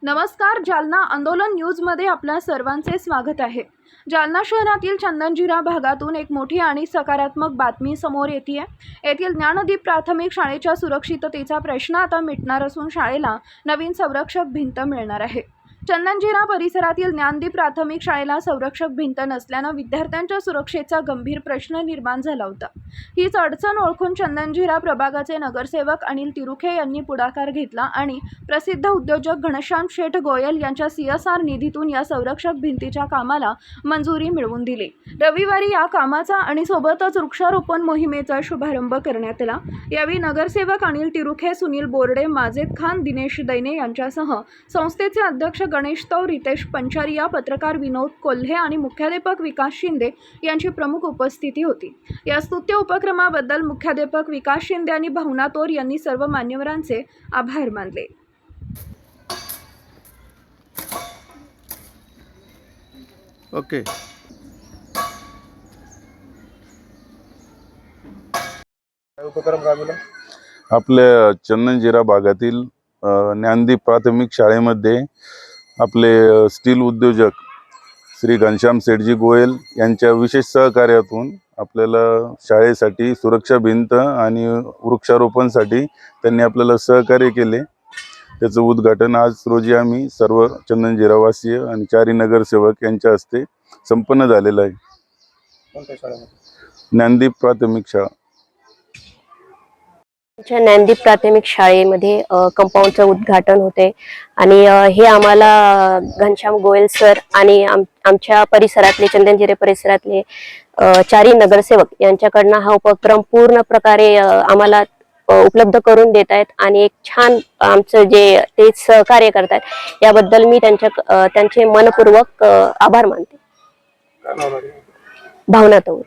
नमस्कार, जालना आंदोलन न्यूजमध्ये आपल्या सर्वांचे स्वागत आहे। जालना शहरातील चंदनजिरा भागातून एक मोठी आणि सकारात्मक बातमी समोर येते। येथील ज्ञानदीप प्राथमिक शाळेच्या सुरक्षिततेचा प्रश्न आता मिटणार असून शाळेला नवीन संरक्षक भिंत मिळणार आहे। चंदनजिरा परिसरातील ज्ञानदीप प्राथमिक शाळेला संरक्षक भिंत नसल्याने विद्यार्थ्यांच्या सुरक्षेचा गंभीर प्रश्न निर्माण झाला होता। हीच अडचण ओळखून चंदनजिरा प्रभागाचे नगरसेवक अनिल तिरुखे यांनी पुढाकार घेतला आणि प्रसिद्ध उद्योजक घनश्याम शेठ गोयल यांच्या CSR निधीतून या संरक्षक भिंतीच्या कामाला मंजुरी मिळवून दिली। रविवारी या कामाचा आणि सोबतच वृक्षारोपण मोहिमेचा शुभारंभ करण्यात आला। यावेळी नगरसेवक अनिल तिरुखे, सुनील बोर्डे, माजेद खान, दिनेश दैने यांच्यासह संस्थेचे अध्यक्ष गणेश तौर, रितेश पंचारिया, पत्रकार विनोद कोल्हे आणि मुख्याध्यापक विकास शिंदे यांची प्रमुख उपस्थिती होती। या स्तुत्य उपक्रमाबद्दल मुख्याध्यापक विकास शिंदे आणि भावना तौर यांनी सर्व मान्यवरांचे आभार मानले। ओके, उपक्रम राबवला आपल्या चंदनजिरा भागातील ज्ञानदीप प्राथमिक शाळेमध्ये आपले स्टील उद्योजक श्री घनश्याम शेठजी गोयल यांच्या विशेष सहकार्यातून आपल्याला शाळेसाठी सुरक्षा भिंत आणि वृक्षारोपणसाठी त्यांनी आपल्याला सहकार्य केले। त्याचं उद्घाटन आज रोजी आम्ही सर्व चंदनजिरावासीय आणि चारी नगरसेवक यांच्या हस्ते संपन्न झालेलं आहे। कोणत्या शाळेमध्ये? ज्ञानदीप प्राथमिक शाळा। ज्ञानदीप प्राथमिक शाळेमध्ये कंपाऊंडचं उद्घाटन होते आणि हे आम्हाला घनश्याम गोयल सर आणि आमच्या परिसरातले चंदनजिरे परिसरातले चारी नगरसेवक यांच्याकडनं हा उपक्रम पूर्ण प्रकारे आम्हाला उपलब्ध करून देत आहेत आणि एक छान आमचं जे ते सहकार्य करतात याबद्दल मी त्यांचे मनपूर्वक आभार मानते। काय नाव आहे? भावना तौर।